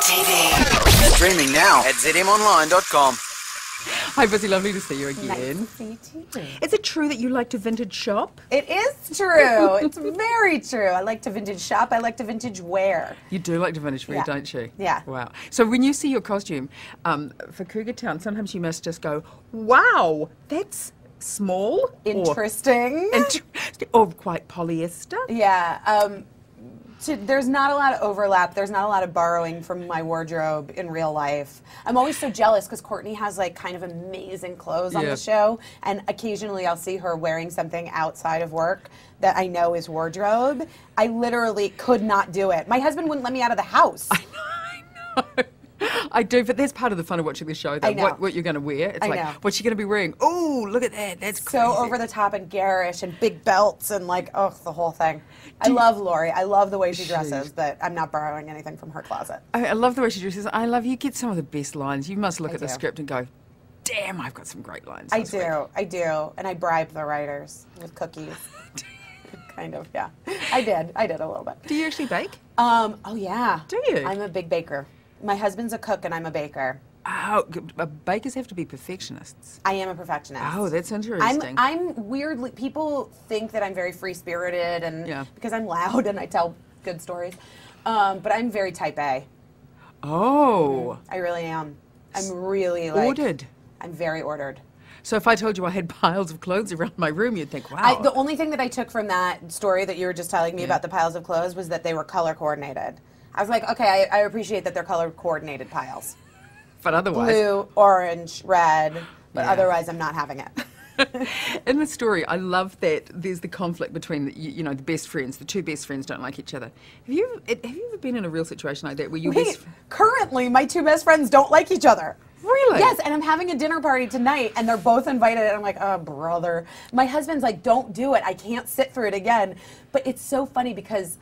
ZMTV. Streaming now at zmonline.com. Hi, Busy. Lovely to see you again. Nice to see you too. Is it true that you like to vintage shop? It is true. It's very true. I like to vintage shop. I like to vintage wear. You do like to vintage wear, Yeah. don't you? Yeah. Wow. So when you see your costume for Cougar Town, sometimes you must just go, wow, that's small. Interesting. Or quite polyester. Yeah. There's not a lot of overlap. There's not a lot of borrowing from my wardrobe in real life. I'm always so jealous because Courtney has like kind of amazing clothes on Yeah. the show, and occasionally I'll see her wearing something outside of work that I know is wardrobe. I literally could not do it. My husband wouldn't let me out of the house. I know. I do, but that's part of the fun of watching the show, though. I know. What you're going to wear. It's I like, know. what's she going to be wearing? Oh, look at that. That's crazy. So over the top and garish and big belts and like, oh, the whole thing. I love Lori. I love the way she dresses, but I'm not borrowing anything from her closet. I love the way she dresses. I love you get some of the best lines. You must look at the do. script and go, damn, I've got some great lines. I this week." do. And I bribe the writers with cookies. Kind of, yeah. I did a little bit. Do you actually bake? Oh yeah. Do you? I'm a big baker. My husband's a cook and I'm a baker. Oh, bakers have to be perfectionists. I am a perfectionist. Oh, that's interesting. I'm weirdly, people think that I'm very free-spirited and Yeah. because I'm loud and I tell good stories. But I'm very type A. Oh. I really am. I'm really like Ordered. I'm very ordered. So if I told you I had piles of clothes around my room, you'd think, wow. The only thing that I took from that story that you were just telling me about the piles of clothes was that they were color coordinated. I was like, okay, I appreciate that they're color coordinated piles. But otherwise. Blue, orange, red, but Yeah. otherwise I'm not having it. In the story, I love that there's the conflict between, the best friends. The two best friends don't like each other. Have you ever been in a real situation like that where you Wait, currently my two best friends don't like each other. Really? Yes, and I'm having a dinner party tonight, and they're both invited, and I'm like, oh, brother. My husband's like, don't do it. I can't sit through it again. But it's so funny because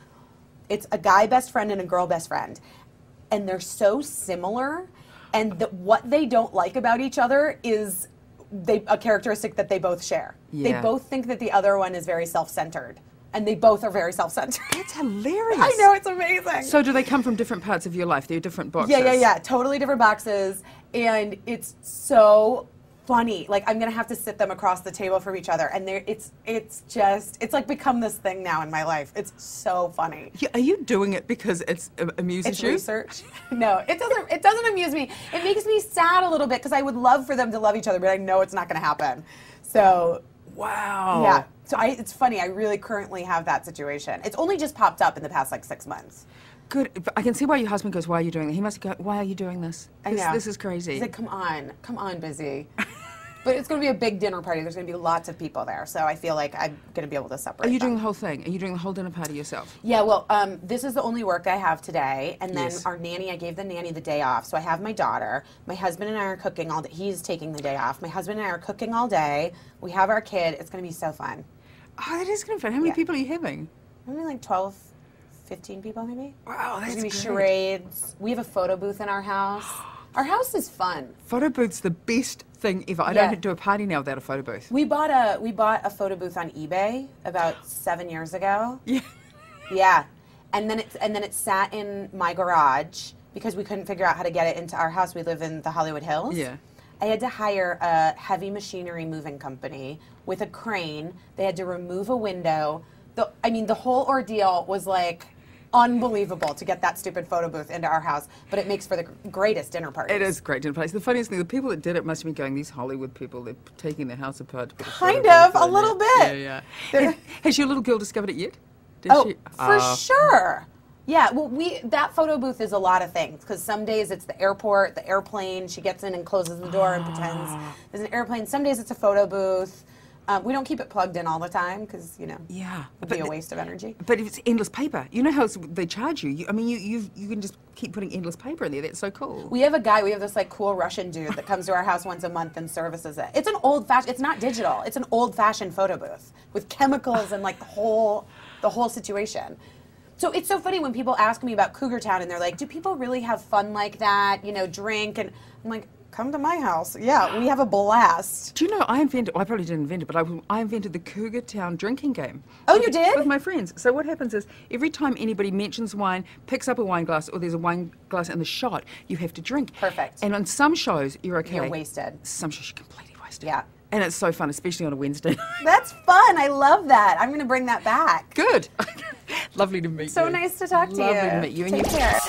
it's a guy best friend and a girl best friend, and they're so similar, and what they don't like about each other is a characteristic that they both share. Yeah. They both think that the other one is very self-centered, and they both are very self-centered. That's hilarious. I know, it's amazing. So do they come from different parts of your life? They're different boxes? Yeah. Totally different boxes. And it's so funny. Like, I'm going to have to sit them across the table from each other. And it's like become this thing now in my life. It's so funny. Yeah, are you doing it because it amuses It's you? research. No, it doesn't amuse me. It makes me sad a little bit because I would love for them to love each other, but I know it's not going to happen. So, Wow. yeah. So it's funny. I really currently have that situation. It's only just popped up in the past, 6 months. Good. I can see why your husband goes, why are you doing that? He must go, why are you doing this? I know. This is crazy. He's like, come on, busy. But it's going to be a big dinner party. There's going to be lots of people there, so I feel like I'm going to be able to separate Are you them. doing the whole thing? Are you doing the whole dinner party yourself? Yeah, well, this is the only work I have today, and then Yes. our nanny, I gave the nanny the day off, so I have my daughter. My husband and I are cooking all day. He's taking the day off. My husband and I are cooking all day. We have our kid. It's going to be so fun. Oh, that is kind of fun. How many Yeah. people are you having? Maybe like 12, 15 people, maybe. Wow, that's There's going to be great. charades. We have a photo booth in our house. Our house is fun. Photo booth's the best thing ever. I Yeah. don't do a party now without a photo booth. We bought a photo booth on eBay about 7 years ago. Yeah. Yeah, and then it sat in my garage because we couldn't figure out how to get it into our house. We live in the Hollywood Hills. Yeah. I had to hire a heavy machinery moving company with a crane. They had to remove a window. The whole ordeal was like unbelievable to get that stupid photo booth into our house, but it makes for the greatest dinner parties. It is great dinner parties. The funniest thing, the people that did it must have been going, these Hollywood people, they're taking their house apart to put a photo Kind of, booth a in little there. bit. Yeah. They're- Has your little girl discovered it yet? Did Oh, she? for sure. Yeah, well, that photo booth is a lot of things because some days it's the airport, the airplane. She gets in and closes the door and pretends there's an airplane. Some days it's a photo booth. We don't keep it plugged in all the time because Yeah. it'd be a waste of energy. But it's endless paper. You know how they charge you. You can just keep putting endless paper in there. That's so cool. We have this like cool Russian dude that comes to our house once a month and services it. It's an old-fashioned. It's not digital. It's an old-fashioned photo booth with chemicals and like the whole situation. So it's so funny when people ask me about Cougar Town and they're like, do people really have fun like that, you know, drink? And I'm like, come to my house. Yeah, we have a blast. Do you know, I invented, well, I probably didn't invent it, but I invented the Cougar Town drinking game. Oh, you did? With my friends. So what happens is, every time anybody mentions wine, picks up a wine glass, or there's a wine glass in the shot, you have to drink. Perfect. And on some shows, you're okay. You're wasted. Some shows, you're completely wasted. Yeah. And it's so fun, especially on a Wednesday. That's fun. I love that. I'm going to bring that back. Good. Lovely to meet you. So nice to talk to you. Lovely to meet you. Take care.